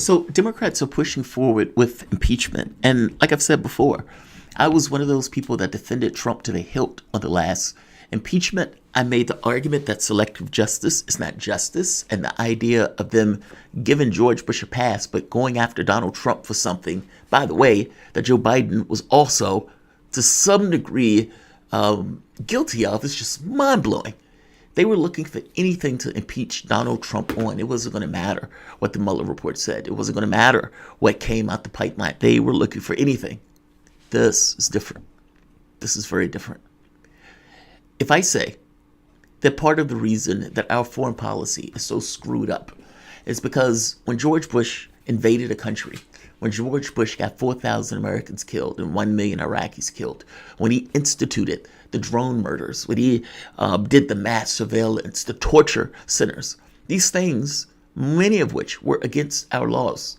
So Democrats are pushing forward with impeachment. And like I've said before, I was one of those people that defended Trump to the hilt on the last impeachment. I made the argument that selective justice is not justice, and the idea of them giving George Bush a pass but going after Donald Trump for something, by the way, that Joe Biden was also to some degree guilty of is just mind-blowing. They were looking for anything to impeach Donald Trump on. It wasn't going to matter what the Mueller report said. It wasn't going to matter what came out the pipeline. They were looking for anything. This is different. This is very different. If I say that part of the reason that our foreign policy is so screwed up is because when George Bush invaded a country, when George Bush got 4,000 Americans killed and 1 million Iraqis killed, when he instituted the drone murders, when he did the mass surveillance, the torture centers, these things, many of which were against our laws,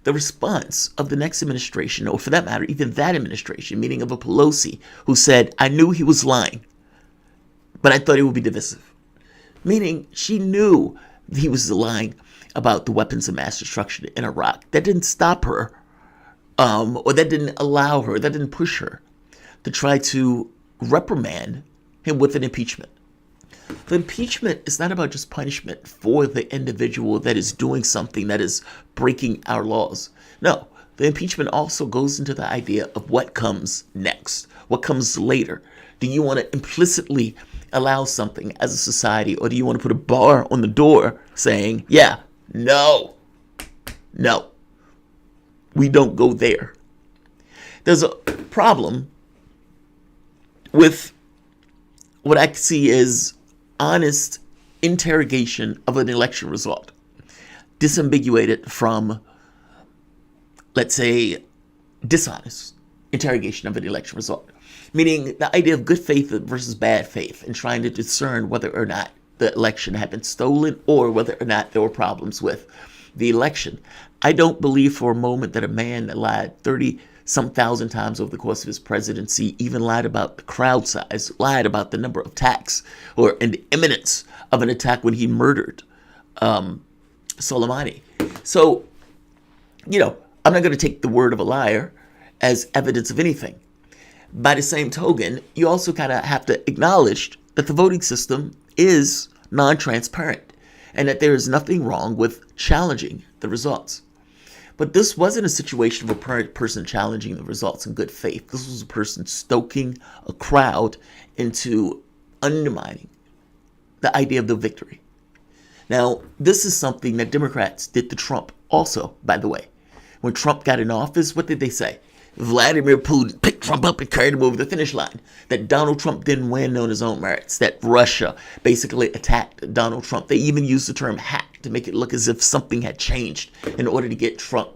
the response of the next administration, or for that matter, even that administration, meaning of a Pelosi, who said, I knew he was lying, but I thought it would be divisive. Meaning she knew he was lying about the weapons of mass destruction in Iraq. That didn't stop her, or that didn't allow her, that didn't push her to try to reprimand him with an impeachment. The impeachment is not about just punishment for the individual that is doing something that is breaking our laws. No, the impeachment also goes into the idea of what comes next, what comes later. Do you want to implicitly allow something as a society, or do you want to put a bar on the door saying, yeah, no, we don't go there? There's a problem with what I see as honest interrogation of an election result, disambiguated from, let's say, dishonest interrogation of an election result. Meaning the idea of good faith versus bad faith and trying to discern whether or not the election had been stolen or whether or not there were problems with the election. I don't believe for a moment that a man that lied 30-some thousand times over the course of his presidency, even lied about the crowd size, lied about the number of attacks or in the imminence of an attack when he murdered Soleimani. So, I'm not going to take the word of a liar as evidence of anything. By the same token, you also kind of have to acknowledge that the voting system is non-transparent and that there is nothing wrong with challenging the results. But this wasn't a situation of a person challenging the results in good faith. This was a person stoking a crowd into undermining the idea of the victory. Now, this is something that Democrats did to Trump also, by the way. When Trump got in office, what did they say? Vladimir Putin picked Trump up and carried him over the finish line. That Donald Trump didn't win on his own merits. That Russia basically attacked Donald Trump. They even used the term hack to make it look as if something had changed in order to get Trump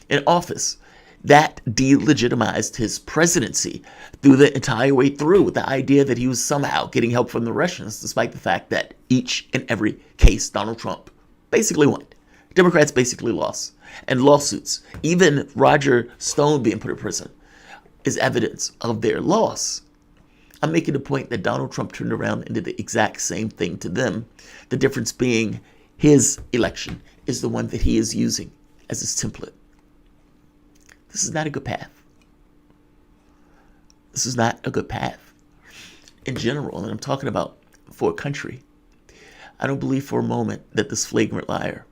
in office. That delegitimized his presidency through the entire way through, with the idea that he was somehow getting help from the Russians, despite the fact that each and every case Donald Trump basically won. Democrats basically lost. And lawsuits, even Roger Stone being put in prison, is evidence of their loss. I'm making the point that Donald Trump turned around and did the exact same thing to them. The difference being his election is the one that he is using as his template. This is not a good path. This is not a good path. In general, and I'm talking about for a country, I don't believe for a moment that this flagrant liar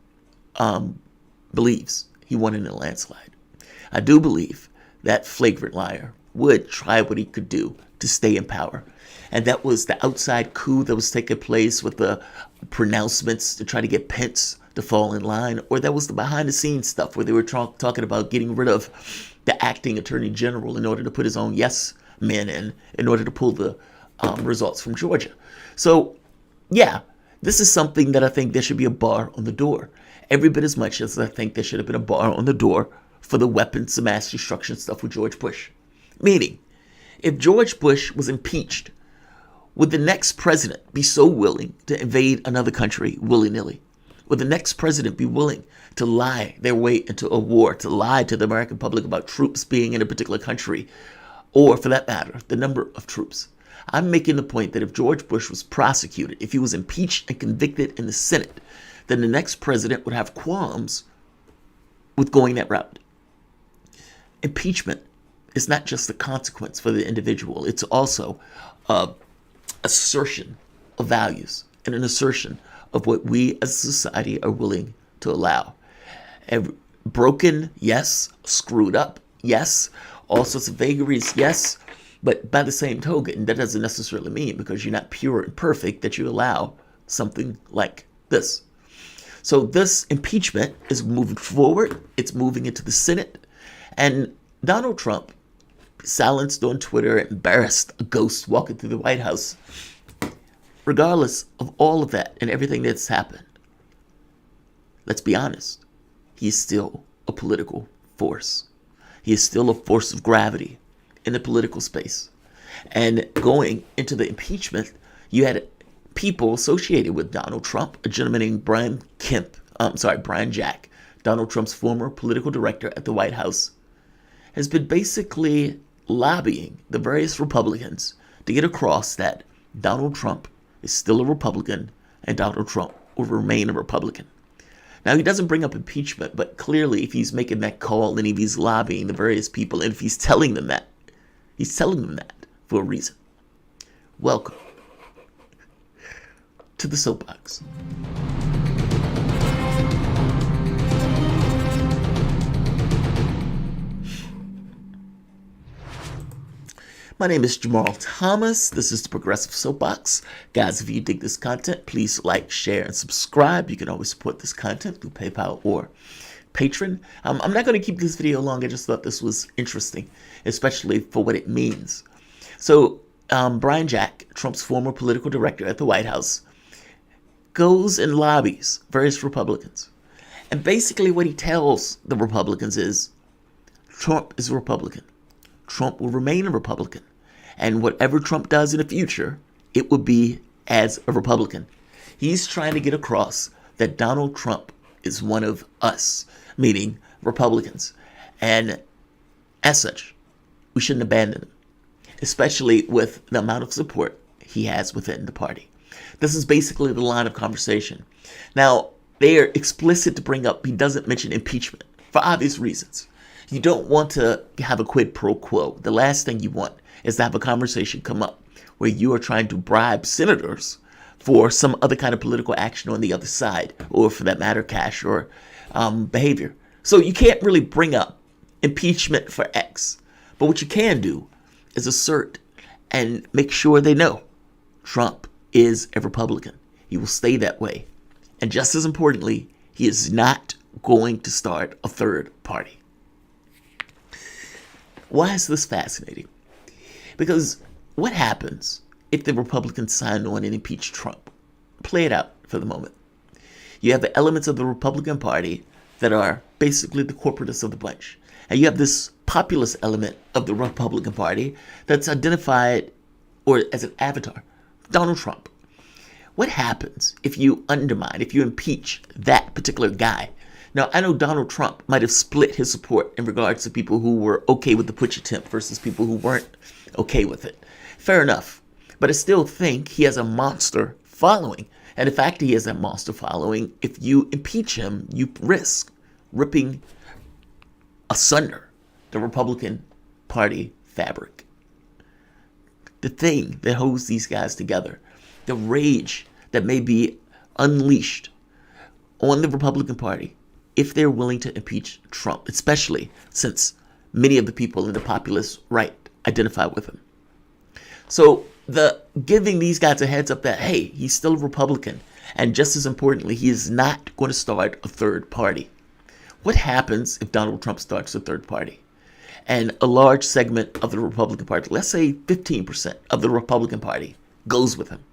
believes he won in a landslide. I do believe that flagrant liar would try what he could do to stay in power. And that was the outside coup that was taking place with the pronouncements to try to get Pence to fall in line, or that was the behind the scenes stuff where they were talking about getting rid of the acting attorney general in order to put his own yes men in order to pull the results from Georgia. So, yeah, this is something that I think there should be a bar on the door. Every bit as much as I think there should have been a bar on the door for the weapons of mass destruction stuff with George Bush. Meaning, if George Bush was impeached, would the next president be so willing to invade another country willy-nilly? Would the next president be willing to lie their way into a war, to lie to the American public about troops being in a particular country, or for that matter, the number of troops? I'm making the point that if George Bush was prosecuted, if he was impeached and convicted in the Senate, then the next president would have qualms with going that route. Impeachment is not just a consequence for the individual. It's also a assertion of values and an assertion of what we as a society are willing to allow. And broken, yes. Screwed up, yes. All sorts of vagaries, yes. But by the same token, that doesn't necessarily mean because you're not pure and perfect that you allow something like this. So this impeachment is moving forward. It's moving into the Senate. And Donald Trump, silenced on Twitter, embarrassed, a ghost walking through the White House. Regardless of all of that and everything that's happened, let's be honest, he's still a political force. He is still a force of gravity in the political space. And going into the impeachment, you had people associated with Donald Trump, a gentleman named Brian Jack, Donald Trump's former political director at the White House, has been basically lobbying the various Republicans to get across that Donald Trump is still a Republican and Donald Trump will remain a Republican. Now, he doesn't bring up impeachment, but clearly if he's making that call and if he's lobbying the various people and if he's telling them that, he's telling them that for a reason. Welcome to the Soapbox. My name is Jamarl Thomas. This is the Progressive Soapbox. Guys, if you dig this content, please like, share, and subscribe. You can always support this content through PayPal or Patreon. I'm not going to keep this video long. I just thought this was interesting, especially for what it means. So, Brian Jack, Trump's former political director at the White House, goes and lobbies various Republicans. And basically what he tells the Republicans is, Trump is a Republican. Trump will remain a Republican. And whatever Trump does in the future, it will be as a Republican. He's trying to get across that Donald Trump is one of us, meaning Republicans. And as such, we shouldn't abandon him, especially with the amount of support he has within the party. This is basically the line of conversation. Now, they are explicit to bring up, he doesn't mention impeachment for obvious reasons. You don't want to have a quid pro quo. The last thing you want is to have a conversation come up where you are trying to bribe senators for some other kind of political action on the other side, or for that matter, cash or behavior. So you can't really bring up impeachment for X. But what you can do is assert and make sure they know Trump is a Republican. He will stay that way. And just as importantly, he is not going to start a third party. Why is this fascinating? Because what happens if the Republicans sign on and impeach Trump? Play it out for the moment. You have the elements of the Republican Party that are basically the corporatists of the bunch. And you have this populist element of the Republican Party that's identified or as an avatar, Donald Trump. What happens if you undermine, if you impeach that particular guy? Now, I know Donald Trump might have split his support in regards to people who were okay with the putsch attempt versus people who weren't okay with it. Fair enough. But I still think he has a monster following. And the fact that he has that monster following, if you impeach him, you risk ripping asunder the Republican Party fabric. The thing that holds these guys together, the rage that may be unleashed on the Republican Party if they're willing to impeach Trump, especially since many of the people in the populist right identify with him. So the giving these guys a heads up that, hey, he's still a Republican, and just as importantly, he is not going to start a third party. What happens if Donald Trump starts a third party? And a large segment of the Republican Party, let's say 15% of the Republican Party, goes with him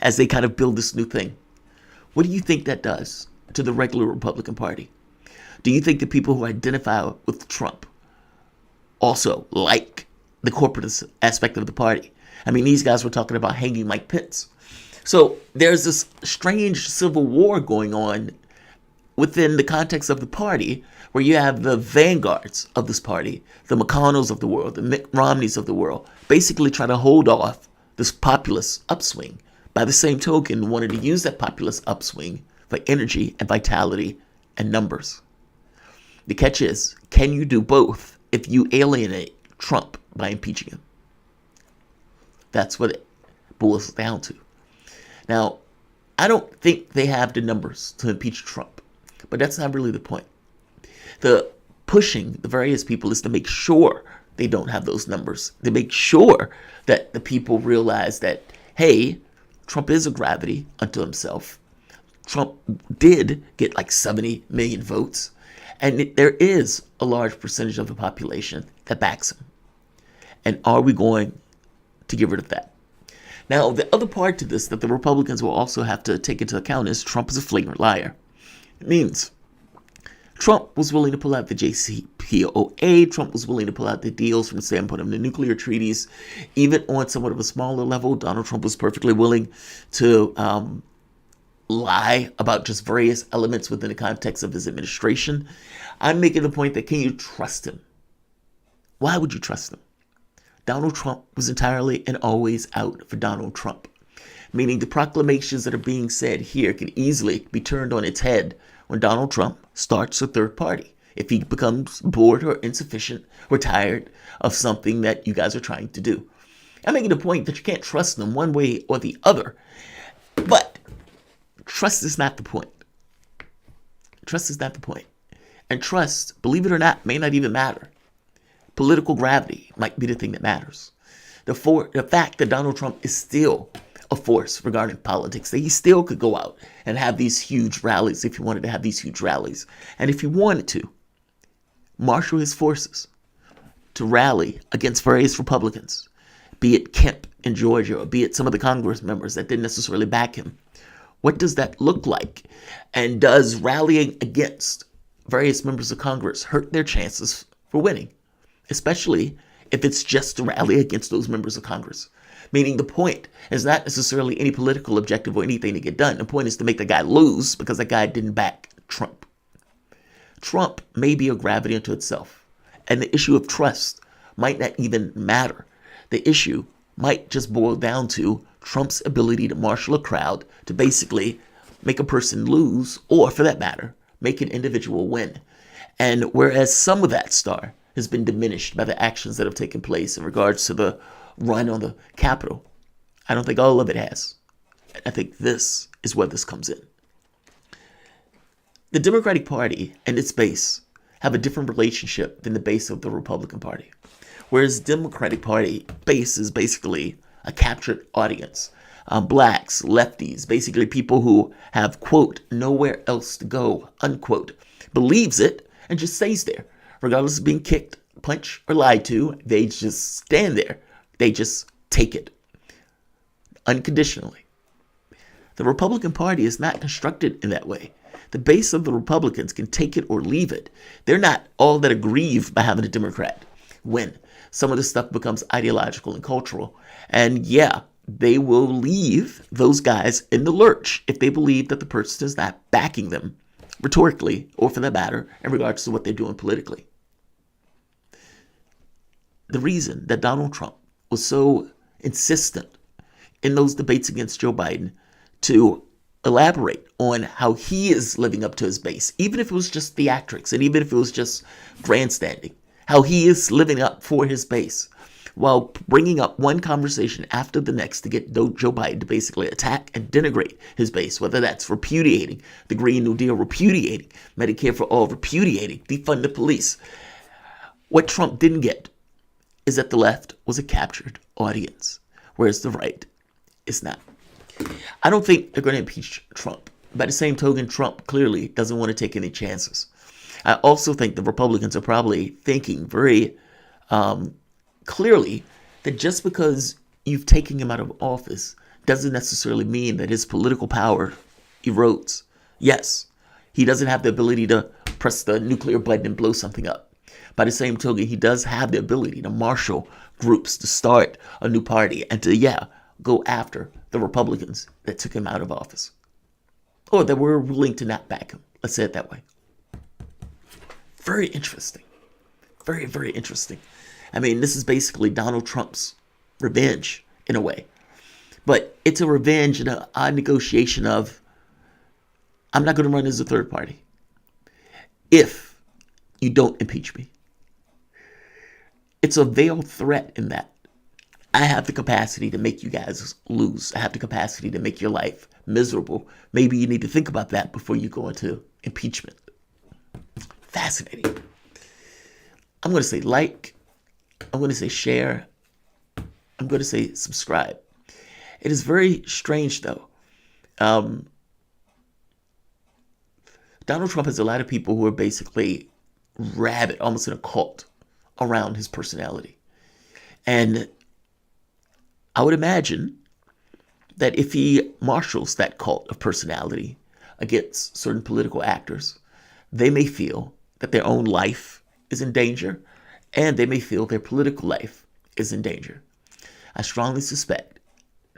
as they kind of build this new thing. What do you think that does to the regular Republican Party? Do you think the people who identify with Trump also like the corporate aspect of the party? I mean, these guys were talking about hanging Mike Pence. So there's this strange civil war going on within the context of the party where you have the vanguards of this party, the McConnells of the world, the Mitt Romneys of the world, basically trying to hold off this populist upswing. By the same token, wanted to use that populist upswing for energy and vitality and numbers. The catch is, can you do both if you alienate Trump by impeaching him? That's what it boils down to. Now, I don't think they have the numbers to impeach Trump, but that's not really the point. The pushing the various people is to make sure they don't have those numbers, to make sure that the people realize that, hey, Trump is a gravity unto himself. Trump did get like 70 million votes, and there is a large percentage of the population that backs him. And are we going to get rid of that? Now, the other part to this that the Republicans will also have to take into account is Trump is a flagrant liar. It means Trump was willing to pull out the JCPOA. Trump was willing to pull out the deals from the standpoint of the nuclear treaties. Even on somewhat of a smaller level, Donald Trump was perfectly willing to lie about just various elements within the context of his administration. I'm making the point that, can you trust him? Why would you trust him? Donald Trump was entirely and always out for Donald Trump, meaning the proclamations that are being said here can easily be turned on its head when Donald Trump starts a third party. If he becomes bored or insufficient or tired of something that you guys are trying to do. I'm making the point that you can't trust them one way or the other. But trust is not the point. Trust is not the point. And trust, believe it or not, may not even matter. Political gravity might be the thing that matters. The fact that Donald Trump is still a force regarding politics, that he still could go out and have these huge rallies if he wanted to have these huge rallies. And if he wanted to, marshal his forces to rally against various Republicans, be it Kemp in Georgia, or be it some of the Congress members that didn't necessarily back him. What does that look like? And does rallying against various members of Congress hurt their chances for winning? Especially if it's just to rally against those members of Congress. Meaning the point is not necessarily any political objective or anything to get done. The point is to make the guy lose because the guy didn't back Trump. Trump may be a gravity unto itself. And the issue of trust might not even matter. The issue might just boil down to Trump's ability to marshal a crowd to basically make a person lose, or for that matter, make an individual win. And whereas some of that star has been diminished by the actions that have taken place in regards to the run on the Capitol, I don't think all of it has. I think this is where this comes in. The Democratic Party and its base have a different relationship than the base of the Republican Party. Whereas the Democratic Party base is basically a captured audience. Blacks, lefties, basically people who have, quote, nowhere else to go, unquote, believes it and just stays there. Regardless of being kicked, punched, or lied to, they just stand there. They just take it unconditionally. The Republican Party is not constructed in that way. The base of the Republicans can take it or leave it. They're not all that aggrieved by having a Democrat win. Some of the stuff becomes ideological and cultural. And yeah, they will leave those guys in the lurch if they believe that the person is not backing them rhetorically, or for that matter, in regards to what they're doing politically. The reason that Donald Trump was so insistent in those debates against Joe Biden to elaborate on how he is living up to his base, even if it was just theatrics and even if it was just grandstanding, how he is living up for his base, while bringing up one conversation after the next to get Joe Biden to basically attack and denigrate his base, whether that's repudiating the Green New Deal, repudiating Medicare for all, repudiating defund the police. What Trump didn't get is that the left was a captured audience, whereas the right is not. I don't think they're going to impeach Trump. By the same token, Trump clearly doesn't want to take any chances. I also think the Republicans are probably thinking very clearly that just because you've taken him out of office doesn't necessarily mean that his political power erodes. Yes, he doesn't have the ability to press the nuclear button and blow something up. By the same token, he does have the ability to marshal groups to start a new party and to, go after the Republicans that took him out of office, or that were willing to not back him. Let's say it that way. Very interesting. Very, very interesting. I mean, this is basically Donald Trump's revenge in a way. But it's a revenge and an odd negotiation of, I'm not going to run as a third party. If you don't impeach me. It's a veiled threat in that I have the capacity to make you guys lose. I have the capacity to make your life miserable. Maybe you need to think about that before you go into impeachment. Fascinating. I'm going to say like. I'm going to say share. I'm going to say subscribe. It is very strange, though. Donald Trump has a lot of people who are basically rabid, almost in a cult, around his personality. And I would imagine that if he marshals that cult of personality against certain political actors, they may feel that their own life is in danger, and they may feel their political life is in danger. I strongly suspect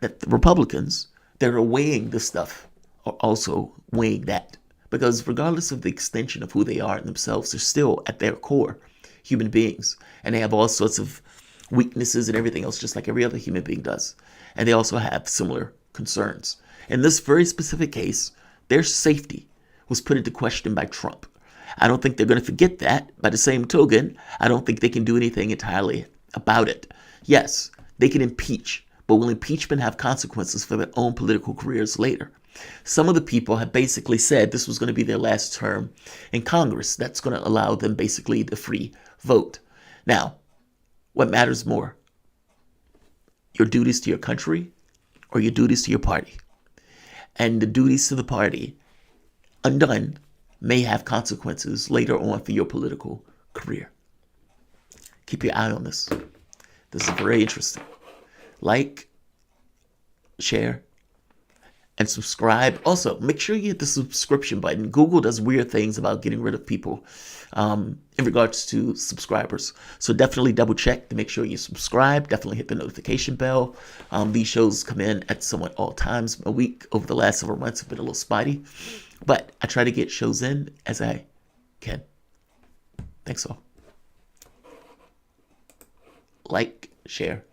that the Republicans that are weighing this stuff are also weighing that. Because regardless of the extension of who they are in themselves, they're still at their core human beings. And they have all sorts of weaknesses and everything else, just like every other human being does. And they also have similar concerns. In this very specific case, their safety was put into question by Trump. I don't think they're going to forget that. By the same token, I don't think they can do anything entirely about it. Yes, they can impeach, but will impeachment have consequences for their own political careers later? Some of the people have basically said this was going to be their last term in Congress. That's going to allow them basically the free vote. Now, what matters more? Your duties to your country or your duties to your party? And the duties to the party, undone, may have consequences later on for your political career. Keep your eye on this. This is very interesting. Like, share, and subscribe. Also, make sure you hit the subscription button. Google does weird things about getting rid of people in regards to subscribers. So definitely double check to make sure you subscribe. Definitely hit the notification bell. These shows come in at somewhat all times a week. Over the last several months have been a little spotty, but I try to get shows in as I can. Thanks all. Like, share,